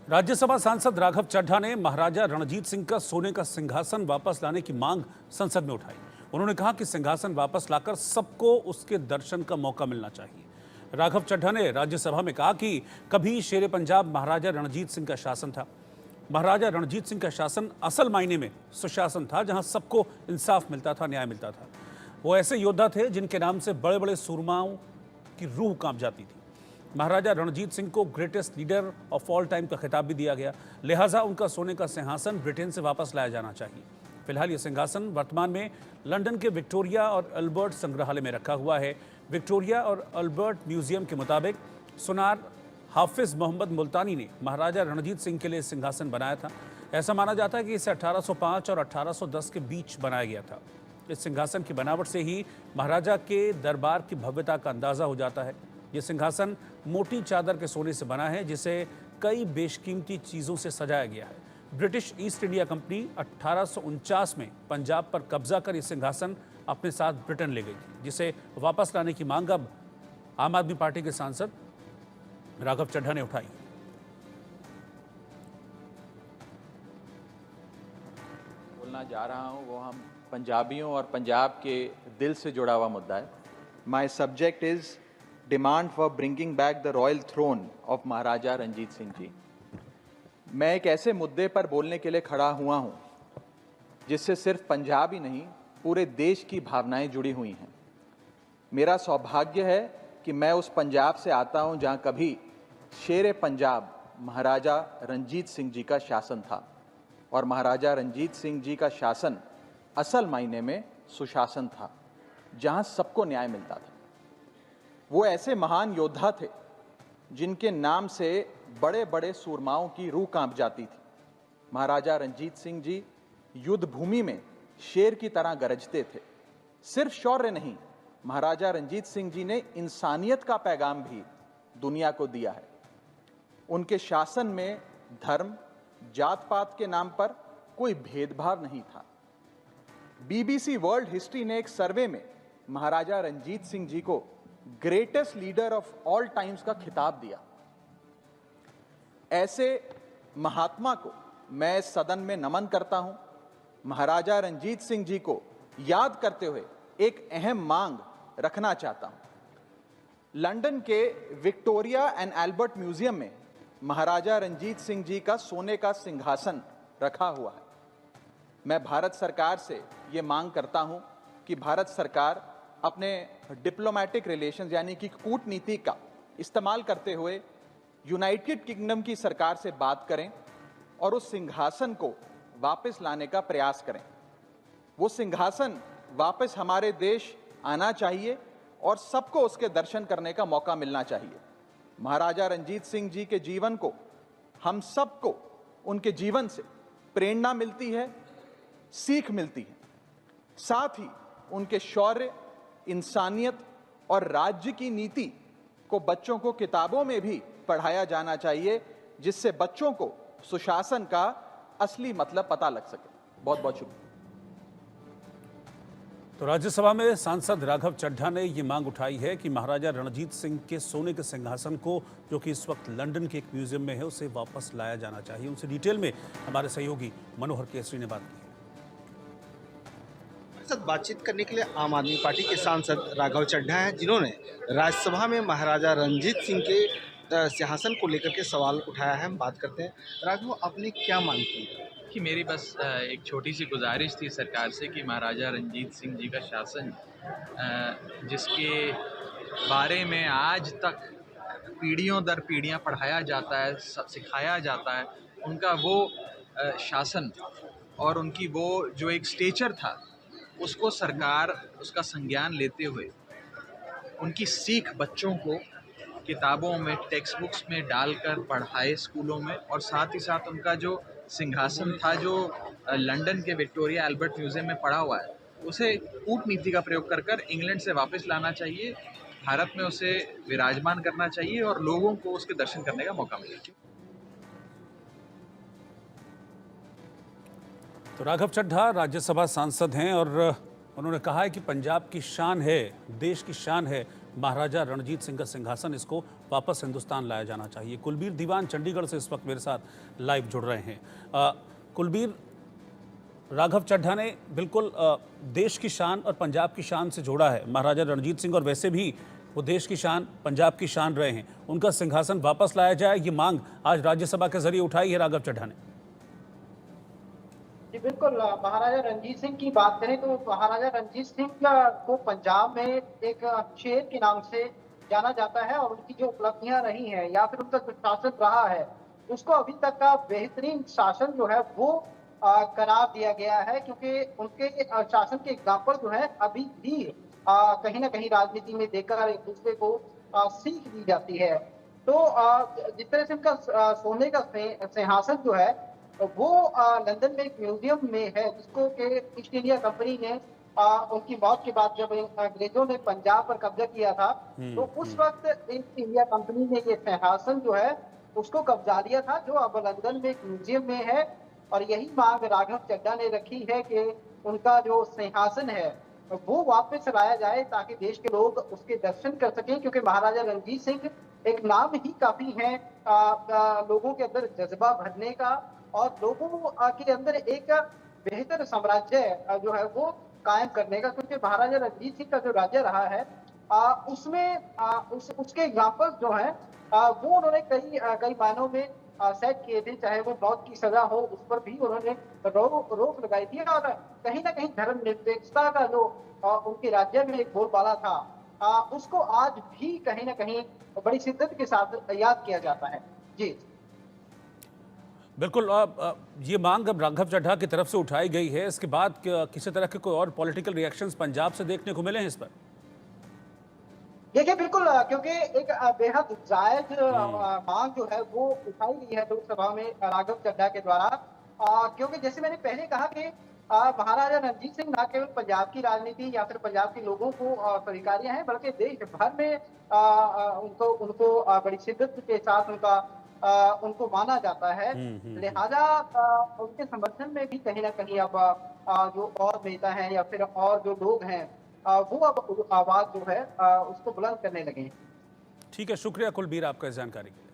राज्यसभा सांसद राघव चड्ढा ने महाराजा रणजीत सिंह का सोने का सिंहासन वापस लाने की मांग संसद में उठाई। उन्होंने कहा कि सिंहासन वापस लाकर सबको उसके दर्शन का मौका मिलना चाहिए। राघव चड्ढा ने राज्यसभा में कहा कि कभी शेरे पंजाब महाराजा रणजीत सिंह का शासन था। महाराजा रणजीत सिंह का शासन असल मायने में सुशासन था, जहां सबको इंसाफ मिलता था, न्याय मिलता था। वो ऐसे योद्धा थे जिनके नाम से बड़े बड़े सूरमाओं की रूह कांप जाती थी। महाराजा रणजीत सिंह को greatest leader of all time का खिताब भी दिया गया, लिहाजा उनका सोने का सिंहासन ब्रिटेन से वापस लाया जाना चाहिए। फिलहाल ये सिंहासन वर्तमान में लंदन के विक्टोरिया और अल्बर्ट संग्रहालय में रखा हुआ है। विक्टोरिया और अल्बर्ट म्यूजियम के मुताबिक सुनार हाफिज मोहम्मद मुल्तानी ने महाराजा रणजीत सिंह के लिए सिंहासन बनाया था। ऐसा माना जाता है कि इसे 1805 और 1810 के बीच बनाया गया था। इस सिंहासन की बनावट से ही महाराजा के दरबार की भव्यता का अंदाजा हो जाता है। यह सिंहासन मोटी चादर के सोने से बना है, जिसे कई बेशकीमती चीज़ों से सजाया गया है। ब्रिटिश ईस्ट इंडिया कंपनी 1849 में पंजाब पर कब्जा कर यह सिंहासन अपने साथ ब्रिटेन ले गई थी, जिसे वापस लाने की मांग अब आम आदमी पार्टी के सांसद राघव चड्ढा ने उठाई। बोलना जा रहा हूं वो हम पंजाबियों और पंजाब के दिल से जुड़ा हुआ मुद्दा है। My subject is demand for bringing back the royal throne of Maharaja Ranjit Singh ji. मैं एक ऐसे मुद्दे पर बोलने के लिए खड़ा हुआ हूं जिससे सिर्फ पंजाब ही नहीं, पूरे देश की भावनाएं जुड़ी हुई हैं। मेरा सौभाग्य है कि मैं उस पंजाब से आता हूं जहां कभी शेरे पंजाब महाराजा रणजीत सिंह जी का शासन था, और महाराजा रणजीत सिंह जी का शासन असल मायने में सुशासन था, जहां सबको न्याय मिलता था। वो ऐसे महान योद्धा थे जिनके नाम से बड़े बड़े सूरमाओं की रूह कांप जाती थी। महाराजा रणजीत सिंह जी युद्ध भूमि में शेर की तरह गरजते थे। सिर्फ शौर्य नहीं, महाराजा रणजीत सिंह जी ने इंसानियत का पैगाम भी दुनिया को दिया है। उनके शासन में धर्म, जात पात के नाम पर कोई भेदभाव नहीं था। बीबीसी वर्ल्ड हिस्ट्री ने एक सर्वे में महाराजा रणजीत सिंह जी को greatest leader of all times का खिताब दिया। ऐसे महात्मा को मैं सदन में नमन करता हूं। महाराजा रणजीत सिंह जी को याद करते हुए एक अहम मांग रखना चाहता हूं। लंदन के विक्टोरिया एंड अल्बर्ट म्यूजियम में महाराजा रणजीत सिंह जी का सोने का सिंहासन रखा हुआ है। मैं भारत सरकार से ये मांग करता हूं कि भारत सरकार अपने डिप्लोमेटिक रिलेशंस यानी कि कूटनीति का इस्तेमाल करते हुए यूनाइटेड किंगडम की सरकार से बात करें और उस सिंहासन को वापस लाने का प्रयास करें। वो सिंहासन वापस हमारे देश आना चाहिए और सबको उसके दर्शन करने का मौका मिलना चाहिए। महाराजा रणजीत सिंह जी के जीवन को, हम सबको उनके जीवन से प्रेरणा मिलती है, सीख मिलती है। साथ ही उनके शौर्य, इंसानियत और राज्य की नीति को बच्चों को किताबों में भी पढ़ाया जाना चाहिए, जिससे बच्चों को सुशासन का असली मतलब पता लग सके। बहुत बहुत शुक्रिया। तो राज्यसभा में सांसद राघव चड्ढा ने ये मांग उठाई है कि महाराजा रणजीत सिंह के सोने के सिंहासन को, जो कि इस वक्त लंदन के एक म्यूजियम में है, उसे वापस लाया जाना चाहिए। उनसे डिटेल में हमारे सहयोगी मनोहर केसरी ने बात की है। बातचीत करने के लिए आम आदमी पार्टी के सांसद राघव चड्ढा हैं, जिन्होंने राज्यसभा में महाराजा रणजीत सिंह के सिंहासन को लेकर के सवाल उठाया है। हम बात करते हैं। राघव, आपने क्या मांग की? कि मेरी बस एक छोटी सी गुजारिश थी सरकार से कि महाराजा रणजीत सिंह जी का शासन, जिसके बारे में आज तक पीढ़ियों दर पीढ़ियां पढ़ाया जाता है, सिखाया जाता है, उनका वो शासन और उनकी वो जो एक स्टेचर था, उसको सरकार उसका संज्ञान लेते हुए उनकी सीख बच्चों को किताबों में, टेक्स्ट बुक्स में डालकर पढ़ाए स्कूलों में, और साथ ही साथ उनका जो सिंहासन था जो लंदन के विक्टोरिया अल्बर्ट म्यूजियम में पड़ा हुआ है, उसे कूटनीति का प्रयोग कर कर इंग्लैंड से वापस लाना चाहिए, भारत में उसे विराजमान करना चाहिए और लोगों को उसके दर्शन करने का मौका मिले। तो राघव चड्ढा राज्यसभा सांसद हैं और उन्होंने कहा है कि पंजाब की शान है, देश की शान है महाराजा रणजीत सिंह का सिंहासन, इसको वापस हिंदुस्तान लाया जाना चाहिए। कुलबीर दीवान चंडीगढ़ से इस वक्त मेरे साथ लाइव जुड़ रहे हैं। कुलबीर, राघव चड्ढा ने बिल्कुल देश की शान और पंजाब की शान से जोड़ा है महाराजा रणजीत सिंह, और वैसे भी वो देश की शान, पंजाब की शान रहे हैं। उनका सिंहासन वापस लाया जाए, ये मांग आज राज्यसभा के जरिए उठाई है राघव चड्ढा ने। जी बिल्कुल, महाराजा रंजीत सिंह की बात करें तो महाराजा रंजीत सिंह को पंजाब में एक शेर के नाम से जाना जाता है, और उनकी जो उपलब्धियां रही हैं या फिर उनका जो शासन रहा है उसको अभी तक का बेहतरीन शासन जो है वो करार दिया गया है, क्योंकि उनके शासन के एग्जाम्पल जो है अभी भी कहीं ना कहीं राजनीति में देकर एक दूसरे को सीख दी जाती है। तो जिस तरह से उनका सोने का सिंहासन जो है वो लंदन में एक म्यूजियम में है, जिसको कि ईस्ट इंडिया कंपनी ने उनकी मौत के बाद जब अंग्रेजों ने पंजाब पर कब्जा किया था तो उस वक्त ईस्ट इंडिया कंपनी ने ये सिंहासन जो है उसको कब्जा लिया था, जो अब लंदन में एक म्यूजियम में है। और यही मांग राघव चड्ढा ने रखी है कि उनका जो सिंहासन है वो वापस लाया जाए, ताकि देश के लोग उसके दर्शन कर सकें, क्योंकि महाराजा रणजीत सिंह एक नाम ही काफी है लोगों के अंदर जज्बा भरने का, और लोगों के अंदर एक बेहतर साम्राज्य जो है वो कायम करने का। क्योंकि महाराजा रणजीत सिंह का जो राज्य रहा है उसमें उसके एग्जाम्पल जो है वो उन्होंने कई मायनों में सेट किए थे, चाहे वो मौत की सजा हो उस पर भी उन्होंने रोक लगाई थी। और कहीं ना कहीं धर्मनिरपेक्षता का जो उनके राज्य में एक बोलबाला था उसको आज भी कहीं ना कहीं बड़ी शिद्दत के साथ याद किया जाता है। जी बिल्कुल, ये मांग अब राघव चड्ढा की तरफ से उठाई गई है, इसके बाद किसी तरह के कोई और पॉलिटिकल रिएक्शंस पंजाब से देखने को मिले हैं इस पर? देखिए बिल्कुल, क्योंकि एक बेहद जायज मांग जो है वो उठाई गई है लोकसभा में राघव चड्ढा के द्वारा, क्योंकि जैसे मैंने पहले कहा कि महाराजा रणजीत सिंह न केवल पंजाब की राजनीति या फिर पंजाब के लोगों को स्वीकार्य हैं, बल्कि देश भर में उनको बड़ी शिद्दत के साथ उनको माना जाता है। लिहाजा उनके समर्थन में भी कहीं ना कहीं अब जो और नेता हैं या फिर और जो लोग हैं वो अब आवाज जो है उसको बुलंद करने लगे। ठीक है, शुक्रिया कुलबीर आपका इस जानकारी के लिए।